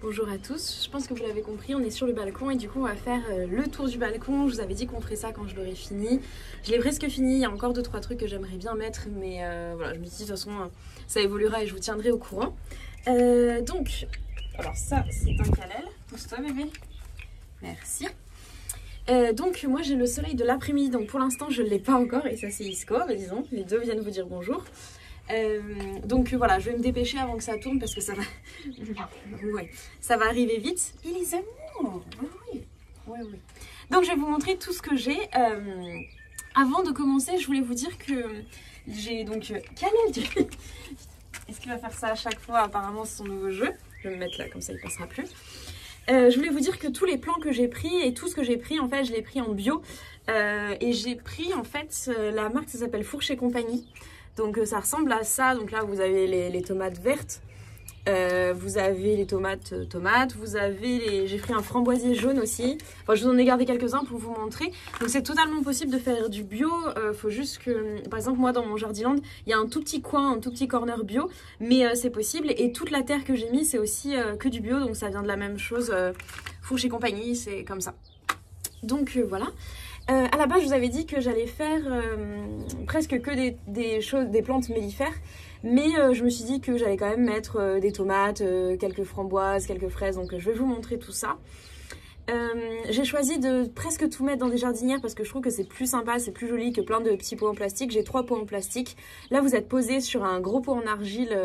Bonjour à tous, je pense que vous l'avez compris, on est sur le balcon et du coup on va faire le tour du balcon. Je vous avais dit qu'on ferait ça quand je l'aurais fini. Je l'ai presque fini, il y a encore 2-3 trucs que j'aimerais bien mettre, mais voilà, je me dis de toute façon ça évoluera et je vous tiendrai au courant. Donc, alors ça c'est un calel, pousse-toi bébé, merci. Donc moi j'ai le soleil de l'après-midi, donc pour l'instant je ne l'ai pas encore et ça c'est Isco, disons, les deux viennent vous dire bonjour. Donc voilà, je vais me dépêcher avant que ça tourne parce que ça va ouais, ça va arriver vite. Et les amours, oui. Donc je vais vous montrer tout ce que j'ai. Avant de commencer, je voulais vous dire que j'ai donc Calel. Est-ce qu'il va faire ça à chaque fois? Apparemment c'est son nouveau jeu. Je vais me mettre là, comme ça il passera plus. Je voulais vous dire que tous les plans que j'ai pris et tout ce que j'ai pris, en fait, je l'ai pris en bio. Et j'ai pris, en fait, la marque, ça s'appelle Fourche et Compagnie. Donc ça ressemble à ça. Donc là, vous avez les tomates vertes. Vous avez les tomates, vous avez les... J'ai pris un framboisier jaune aussi. Enfin, je vous en ai gardé quelques-uns pour vous montrer. Donc c'est totalement possible de faire du bio. Faut juste que, par exemple, moi dans mon Jardiland, il y a un tout petit coin, un tout petit corner bio. Mais c'est possible. Et toute la terre que j'ai mis, c'est aussi que du bio. Donc ça vient de la même chose. Fourche et Compagnie, c'est comme ça. Donc voilà. À la base, je vous avais dit que j'allais faire presque que des plantes mellifères. Mais je me suis dit que j'allais quand même mettre des tomates, quelques framboises, quelques fraises. Donc je vais vous montrer tout ça. J'ai choisi de presque tout mettre dans des jardinières parce que je trouve que c'est plus sympa, c'est plus joli que plein de petits pots en plastique. J'ai 3 pots en plastique. Là, vous êtes posé sur un gros pot en argile,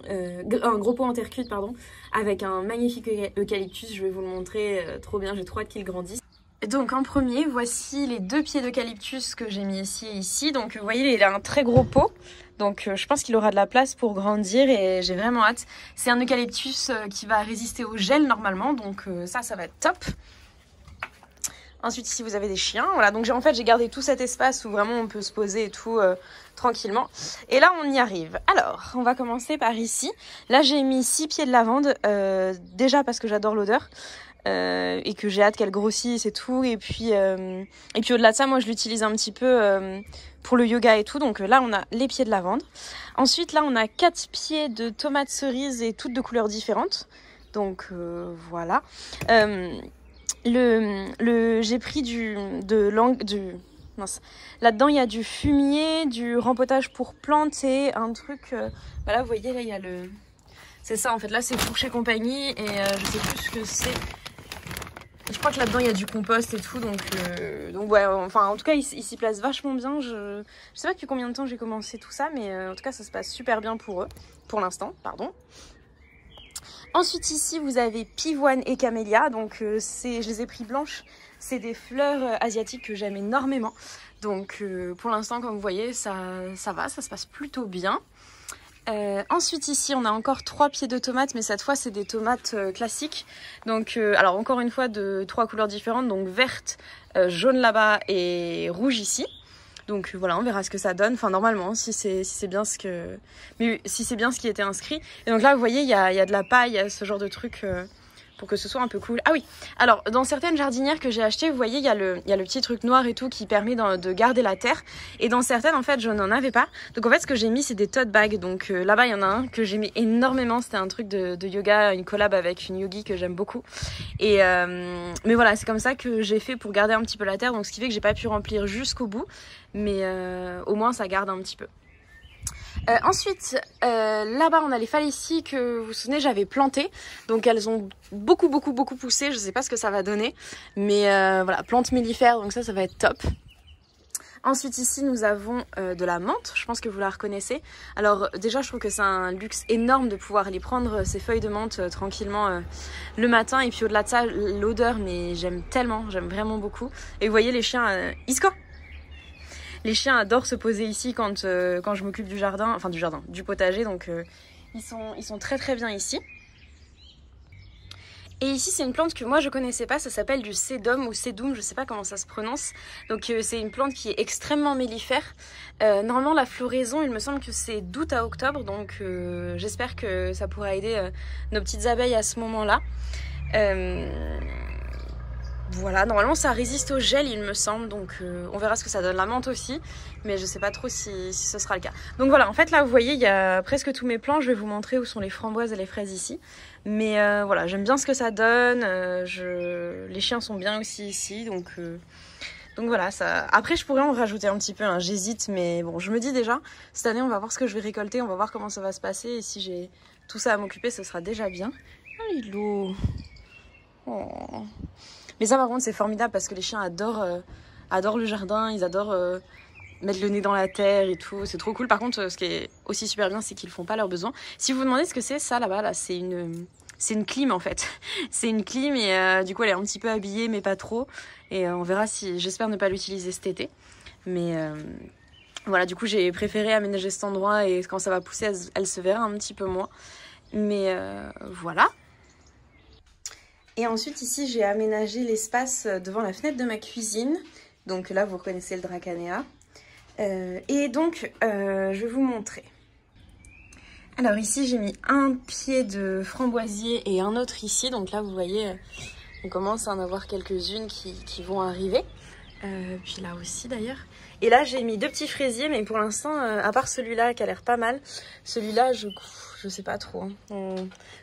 un gros pot en terre cuite, pardon, avec un magnifique eucalyptus. Je vais vous le montrer, trop bien, j'ai trop hâte qu'il grandisse. Donc en premier, voici les 2 pieds d'eucalyptus que j'ai mis ici et ici. Donc vous voyez, il a un très gros pot. Donc je pense qu'il aura de la place pour grandir et j'ai vraiment hâte. C'est un eucalyptus qui va résister au gel normalement. Donc ça va être top. Ensuite ici vous avez des chiens. Voilà, donc en fait j'ai gardé tout cet espace où vraiment on peut se poser et tout tranquillement. Et là on y arrive. Alors on va commencer par ici. Là j'ai mis 6 pieds de lavande. Déjà parce que j'adore l'odeur. Et que j'ai hâte qu'elle grossisse et tout, et puis au-delà de ça, moi je l'utilise un petit peu pour le yoga et tout. Donc là on a les pieds de lavande. Ensuite là on a 4 pieds de tomates cerises et toutes de couleurs différentes. Donc voilà. J'ai pris mince. Là-dedans il y a du fumier, du rempotage pour plantes et un truc. Voilà, vous voyez là il y a le. C'est ça en fait, là c'est Fourche et Compagnie et je sais plus ce que c'est. Je crois que là-dedans il y a du compost et tout, donc ouais, enfin en tout cas il s'y place vachement bien. Je sais pas depuis combien de temps j'ai commencé tout ça, mais en tout cas ça se passe super bien pour eux, pour l'instant, pardon. Ensuite ici vous avez pivoine et camélia, donc je les ai pris blanches, c'est des fleurs asiatiques que j'aime énormément. Donc pour l'instant comme vous voyez ça va, ça se passe plutôt bien. Ensuite ici on a encore 3 pieds de tomates, mais cette fois c'est des tomates classiques. Donc alors encore une fois de 3 couleurs différentes, donc verte, jaune là-bas et rouge ici. Donc voilà, on verra ce que ça donne. Enfin normalement si c'est bien ce qui était inscrit. Et donc là vous voyez il y a de la paille, ce genre de truc pour que ce soit un peu cool. Ah oui, alors dans certaines jardinières que j'ai achetées, vous voyez il y a le petit truc noir et tout qui permet de garder la terre, et dans certaines en fait je n'en avais pas. Donc en fait ce que j'ai mis c'est des tote bags. Donc là-bas il y en a un que j'aimais énormément, c'était un truc de yoga, une collab avec une yogi que j'aime beaucoup, et mais voilà, c'est comme ça que j'ai fait pour garder un petit peu la terre, donc ce qui fait que j'ai pas pu remplir jusqu'au bout, mais au moins ça garde un petit peu. Ensuite, là-bas on a les falécies que vous vous souvenez j'avais plantées, donc elles ont beaucoup poussé, je sais pas ce que ça va donner, mais voilà, plantes mellifères, donc ça va être top. Ensuite ici nous avons de la menthe, je pense que vous la reconnaissez. Alors déjà je trouve que c'est un luxe énorme de pouvoir aller prendre ces feuilles de menthe tranquillement le matin, et puis au-delà de ça l'odeur, mais j'aime tellement, j'aime vraiment beaucoup. Et vous voyez les chiens, Isco! Les chiens adorent se poser ici quand je m'occupe du jardin, enfin du potager, donc ils sont très bien ici. Et ici c'est une plante que moi je connaissais pas, ça s'appelle du sédum ou sédum, je sais pas comment ça se prononce. Donc c'est une plante qui est extrêmement mellifère. Normalement la floraison il me semble que c'est d'août à octobre, donc j'espère que ça pourra aider nos petites abeilles à ce moment-là. Voilà, normalement ça résiste au gel il me semble, donc on verra ce que ça donne. La menthe aussi, mais je sais pas trop si ce sera le cas. Donc voilà, en fait là vous voyez il y a presque tous mes plants, je vais vous montrer où sont les framboises et les fraises ici. Mais voilà, j'aime bien ce que ça donne, les chiens sont bien aussi ici, donc voilà, ça. Après je pourrais en rajouter un petit peu, hein. J'hésite, mais bon je me dis déjà, cette année on va voir ce que je vais récolter, on va voir comment ça va se passer, et si j'ai tout ça à m'occuper ce sera déjà bien. Oh Lilo. Oh. Mais ça par contre c'est formidable parce que les chiens adorent le jardin, ils adorent mettre le nez dans la terre et tout, c'est trop cool. Par contre ce qui est aussi super bien c'est qu'ils font pas leurs besoins. Si vous vous demandez ce que c'est ça là-bas, là, c'est une clim en fait. C'est une clim et du coup elle est un petit peu habillée mais pas trop. Et on verra si, j'espère ne pas l'utiliser cet été. Mais voilà, du coup j'ai préféré aménager cet endroit et quand ça va pousser elle se verra un petit peu moins. Mais voilà. Et ensuite ici j'ai aménagé l'espace devant la fenêtre de ma cuisine. Donc là vous reconnaissez le Dracanéa. Et donc je vais vous montrer. Alors ici j'ai mis un pied de framboisier et un autre ici. Donc là vous voyez on commence à en avoir quelques-unes qui vont arriver. Puis là aussi d'ailleurs. Et là j'ai mis 2 petits fraisiers mais pour l'instant à part celui-là qui a l'air pas mal, celui-là je sais pas trop, hein.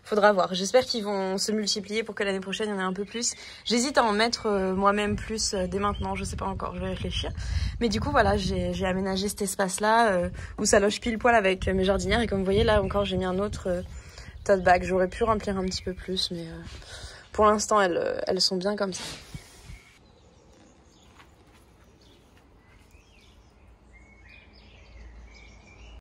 Faudra voir. J'espère qu'ils vont se multiplier pour que l'année prochaine il y en ait un peu plus. J'hésite à en mettre moi-même plus dès maintenant, je sais pas encore, je vais réfléchir. Mais du coup voilà, j'ai aménagé cet espace-là où ça loge pile poil avec mes jardinières. Et comme vous voyez là encore j'ai mis un autre tote bag. J'aurais pu remplir un petit peu plus mais pour l'instant elles sont bien comme ça.